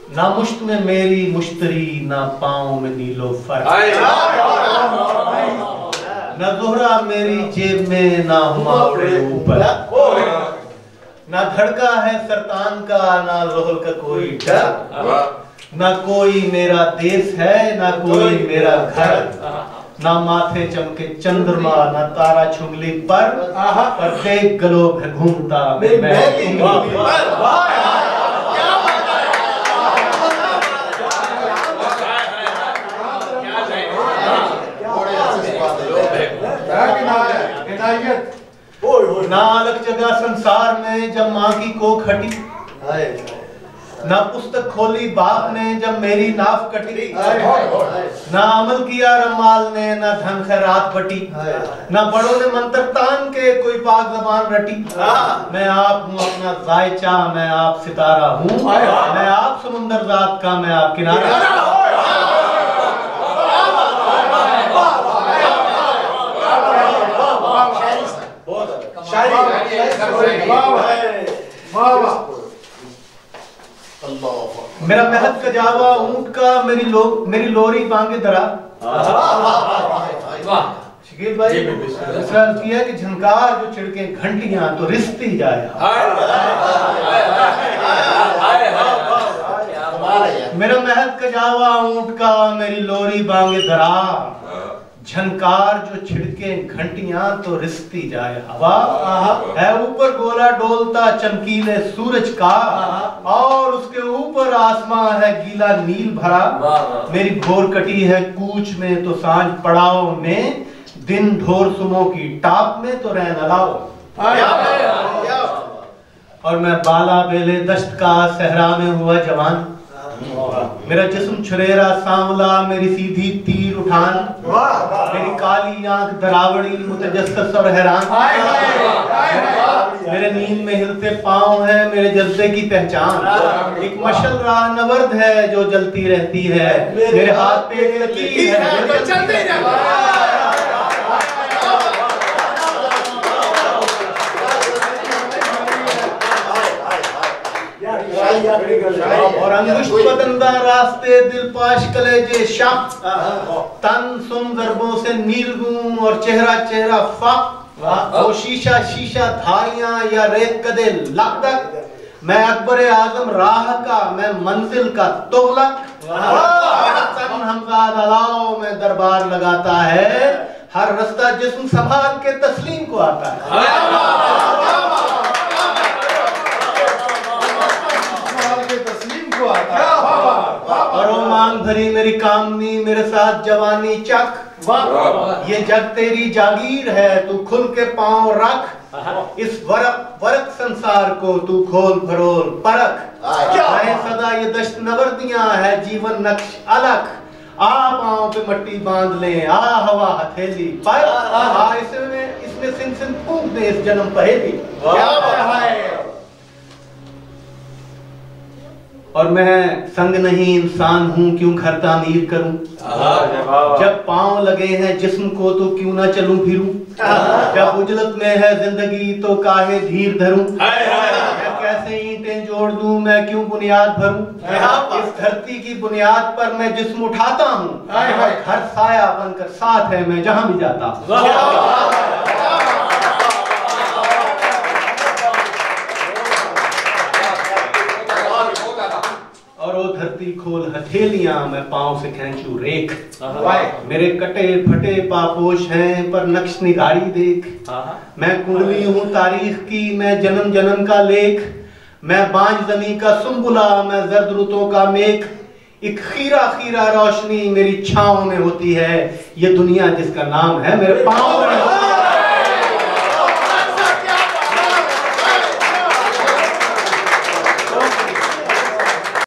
ना मुश्त में मेरी मुश्तरी, ना पाँव में नीलो फर, ना ज़ोहरा मेरी जेब में, ना हुमावड़े ऊपर, ना धड़का है सरतान का, ना ज़ोहल का कोई डर, ना कोई मेरा देश है, ना कोई मेरा घर, ना माथे चमके चंद्रमा, ना तारा चुंगली पर देख गलोब है घूमता ना अलग जगह संसार में जब माँ की कोख हटी, ना पुस्तक खोली बाप ने जब मेरी नाफ कटी, ना अमल किया रमाल ने, ना धन खैरात बटी, ना बड़ों ने मंत्र तान के कोई पाक ज़बान रटी। मैं आप हूँ अपना जायचा, मैं आप सितारा हूँ, मैं आप समुंदर जात का, मैं आप किनारा। मेरा महक कजावा ऊंट का, मेरी लोरी बांगे दरा। शकील भाई सवाल किया कि झंकार जो छिड़के घंटियां तो रिश्ती जाए। मेरा महक कजावा ऊंट का, मेरी लोरी बांगे दरा, झंकार जो छिड़के घंटियां तो रिश्ती जाए हवा। है ऊपर गोला डोलता चमकीले सूरज का, और उसके ऊपर आसमां है गीला नील भरा। मेरी घोर कटी है कूच में तो सांझ पड़ाव में, दिन ढोर सुमो की टाप में तो रैन अलाव। और मैं बाला बेले दश्त का सहरा में हुआ जवान, मेरा जिस्म छुरेरा सांवला, मेरी सीधी तीर उठान, मेरी काली आंख दरावड़ी मुतजस्सिस और हैरान। मेरे नींद में हिलते पांव है मेरे जज्बे की पहचान, एक मशल राह नवर्द है जो जलती रहती है, मेरे हाथ पे एक लकीर है जो चलती रहती है। और अंगुष्ठ बदंदा रास्ते दिलपाश कलेजे शाख, तन सुन दरबों से नीलगूं और चेहरा चेहरा फाक। वो शीशा शीशा धारियां या रेत कदे लकदक, मैं अकबर आजम राह का, मैं मंजिल का तुगलक। तन हमजाद अलाव में दरबार लगाता है, हर रास्ता जिस्म संभाल के तस्लीम को आता है। और वो मांग भरी मेरी कामनी, मेरे साथ जवानी चक, ये जग तेरी जागीर है तू खुल के पांव रख, इस वरक संसार को तू खोल फरोल परख। चाहे सदा ये दश्त नवर्दियां है जीवन नक्श अलग, आ पांव पे मट्टी बांध ले, आ हवा हथेली पर, आ इसमें सिन सिन फूंक दे इस जन्म पहेली। क्या है और मैं संग नहीं इंसान हूँ, क्यों घर तामीर करूं, जब पांव लगे हैं जिस्म को तो क्यों ना चलूं फिरूं, जब उजलत में है जिंदगी तो काहे धीर धरूं, मैं कैसे ईंटें जोड़ दूं, मैं क्यों बुनियाद भरूं, इस धरती की बुनियाद पर मैं जिस्म उठाता हूँ, हर साया बनकर साथ है मैं जहां भी जाता हूँ। और वो धरती खोल हथेलियां, मैं पांव से खींचूं रेख, मेरे कटे फटे पापोश हैं पर नक्श निगारी देख। मैं कुंडली हूँ तारीख की, मैं जन्म जन्म का लेख, मैं बांझ जमी का सुम्बुला, मैं जर्द रुतों का मेघ। एक खीरा खीरा रोशनी मेरी छांव में होती है, ये दुनिया जिसका नाम है मेरे पांव में।